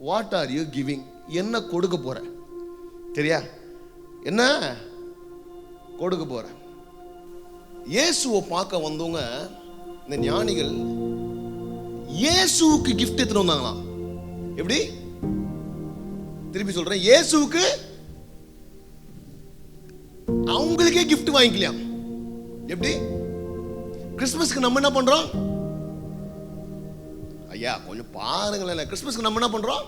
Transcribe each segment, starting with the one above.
What are you giving? என்ன கொடுக்க போற? சரியா? என்ன கொடுக்க போற? இயேசுவை பார்க்க வந்தவங்க இந்த ஞானிகள் இயேசுவுக்கு கிஃப்ட் எடுத்துட்டு வந்தாங்களாம். எப்படி? திருப்பி சொல்றேன், இயேசுவுக்கு அவங்களுக்கே கிஃப்ட் வாங்கிக்கலாம். எப்படி? கிறிஸ்துமஸ்க்கு நம்ம என்ன பண்றோம்? ஐயா கொஞ்சம் பாருங்களேன். கிறிஸ்துமஸ்க்கு நம்ம என்ன பண்றோம்?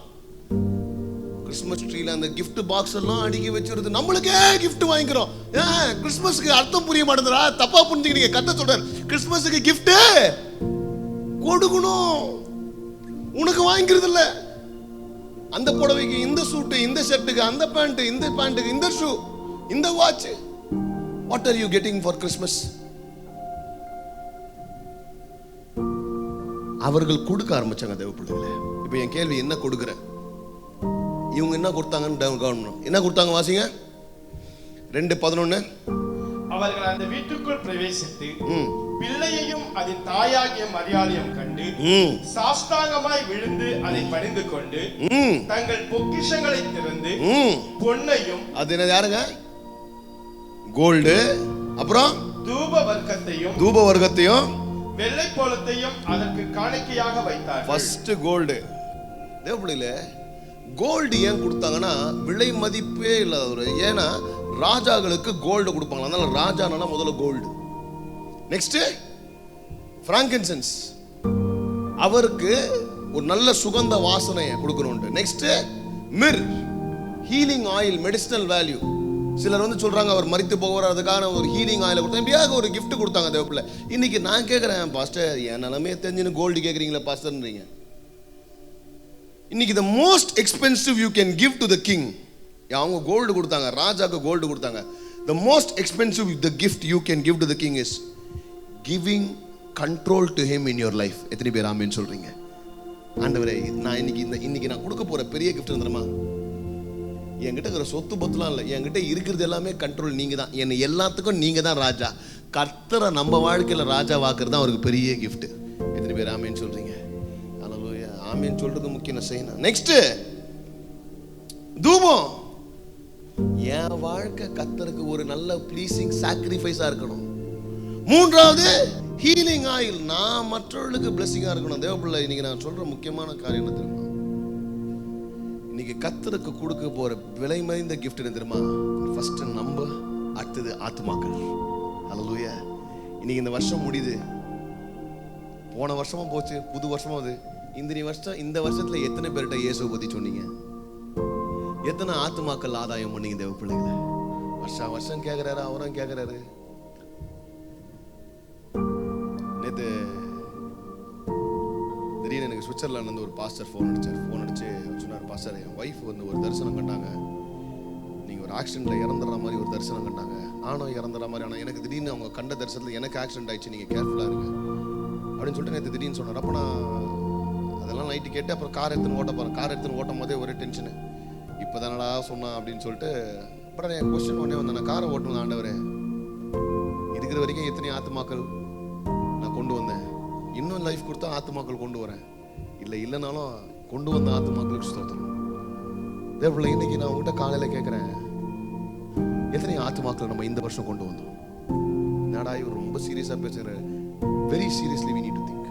கிறிஸ்துமஸ் ட்ரீல அந்த கிஃப்ட் பாக்ஸ் எல்லாம் அடுக்கி வச்சிருது, நம்மளுக்கே கிஃப்ட் வாங்கிக்கிறோம். கிறிஸ்துமஸ்க்கு அர்த்தம் புரிய மாட்டேங்குதா? தப்பா புரிஞ்சுக்கிறீங்க. கத்த சொல்றாரு, கிறிஸ்துமஸ்க்கு கிஃப்ட் கொடுக்கணும், உனக்கு வாங்கிக்கிறது இல்ல. அந்த புடவைக்கு இந்த சூட்டு, இந்த ஷர்ட்டுக்கு அந்த பேண்ட், இந்த பேண்ட்டுக்கு இந்த ஷூ, இந்த watch. What are you getting for Christmas? அவர்கள் கொடுக்க ஆரம்பிச்சாங்க தேவ பிள்ளைகளே. இப்போ என் கேள்வி, என்ன கொடுக்குற? இவங்க என்ன கொடுத்தாங்கன்னு கவனிக்கணும். என்ன கொடுத்தாங்க? வாசிங்க 2:11. அவர்கள் அந்த வீட்டுக்குள் பிரவேசித்து பிள்ளையையும் அதன் தாயாகிய மரியாதையும் கண்டு சாஷ்டாங்கமாய் விழுந்து அதை பணிந்து கொண்டு தங்கள் பொக்கிஷங்களை திறந்து பொன்னையும், அது என்ன யாருங்க? கோல்டு, அப்புறம் தூப வர்க்கத்தையும் வெள்ளை போலத்தையும் அதற்கு காணிக்கையாக வைத்தார். First gold. தேவப்பிள்ளையில கோல்டு ஏன் கொடுத்தாங்கன்னா விலை மதிப்பே இல்லாத. ஏன்னா ராஜாக்களுக்கு கோல்டு கொடுப்பாங்க, அதனால ராஜானால முதல்ல கோல்டு. நெக்ஸ்ட் பிராங்கன்சன்ஸ், அவருக்கு ஒரு நல்ல சுகந்த வாசனையை கொடுக்கணும். Next Mir, healing oil, medicinal value. சிலர் வந்து சொல்றாங்க அவர் மரித்து போவார், அதுக்கான ஒரு ஹீலிங் ஆயில் கொடுத்தா எப்படியாக ஒரு கிஃப்ட் கொடுத்தாங்க தேவப்பிள்ளை. இன்னைக்கு நான் கேட்குறேன், பாஸ்டர் என் நிலமே தெரிஞ்சுன்னு கோல்டு கேட்குறீங்களா பாஸ்டர்ன்றீங்க. இன்னைக்கு the most expensive you can give to the king, அவங்க கோல்டு கொடுத்தாங்க, ராஜாக்கு கோல்டு கொடுத்தாங்க. The most expensive the gift you can give to the king is giving control to him in your life. எத்தனை பேர் ஆமென் சொல்றீங்க? ஆண்டவரே, நான் இன்னைக்கு நான் கொடுக்க போற பெரிய gift என்னமா? என்கிட்ட இருக்கிற சொத்து பத்துலாம் இல்லை, என்கிட்ட இருக்கிறது எல்லாமே கண்ட்ரோல் நீங்க தான். என்ன எல்லாத்துக்கும் நீங்க தான் ராஜா. கர்த்தரை நம்ம வாழ்க்கையில ராஜா வாக்குறது தான் அவருக்கு பெரிய கிஃப்ட். எத்தனை பேர் ஆமென் சொல்றீங்க? அல்லேலூயா. ஆமென் சொல்றது முக்கியம் செய்யணும். நெக்ஸ்ட் தூபம். என் வாழ்க்கை கர்த்தருக்கு ஒரு நல்ல ப்ளீசிங் சாக்ரிஃபைஸா இருக்கணும். மூன்றாவது ஹீலிங் ஆயில், நான் மற்றவர்களுக்கு பிளெஸிங்கா இருக்கணும். தேவப்பிள்ளை, இன்னைக்கு நான் சொல்ற முக்கியமான காரியம் என்ன தெரியுமா? இன்னைக்கு கர்த்தருக்கு கொடுக்க போற விலை மதிந்த கிஃப்ட் என்ன தெரியுமா? ஃபர்ஸ்ட் நம்ப, அடுத்தது ஆத்துமாக்கள். அல்லேலூயா. இன்னைக்கு இந்த வருஷம் முடியுது, போன வருஷமா போச்சு, புது வருஷமா அது. இந்த வருஷத்துல எத்தனை பேர்கிட்ட இயேசுவை பத்தி சொன்னீங்க? எத்தனை ஆத்துமாக்கள் ஆதாயம் பண்ணீங்க தேவ பிள்ளைகளை? வருஷம் கேட்கிறாரு, அவரும் கேட்கிறாரு. நேத்து திடீர்னு எனக்கு சுவிட்சர்லாந்து வந்து ஒரு பாஸ்டர் ஃபோன் அடிச்சு சொன்னார், பாஸ்டர் என் ஒய்ஃப் வந்து ஒரு தரிசனம் கண்டாங்க, நீங்கள் ஒரு ஆக்சிடென்ட்ல இறந்துடுற மாதிரி ஒரு தரிசனம் கண்டாங்க. நானும் இறந்துடுற மாதிரி, ஆனால் எனக்கு திடீர்னு அவங்க கண்ட தரிசனத்தில் எனக்கு ஆக்சிடென்ட் ஆயிடுச்சு, நீங்கள் கேர்ஃபுல்லாக இருங்க அப்படின்னு சொல்லிட்டு நேற்று திடீர்னு சொன்னார். அப்போ நான் அதெல்லாம் நைட்டு கேட்டு அப்புறம் கார் எடுத்துன்னு ஓட்டும் போதே ஒரே டென்ஷனு. இப்போ தானடா சொன்னான் அப்படின்னு சொல்லிட்டு அப்புறம் என் கொஸ்டின் ஒன்றே வந்தேன், நான் காரை ஓட்டணும் ஆண்டவரே, இருக்கிற வரைக்கும் எத்தனை ஆத்துமாக்கள் நான் கொண்டு வந்தேன், இன்னும் லைஃப் கொடுத்தா ஆத்துமாக்கள் கொண்டு வரேன், இல்லைனாலும் கொண்டு வந்த ஆத்துமாக்களுக்கு ஸ்தோத்திரம். தேவப்பிள்ளை, இன்னைக்கு நான் உங்ககிட்ட காலையில் கேட்குறேன், எத்தனை ஆத்துமாக்கள் நம்ம இந்த வருஷம் கொண்டு வந்தோம்? நாடா இவர் ரொம்ப சீரியஸாக பேசுகிற. Very seriously we need to think.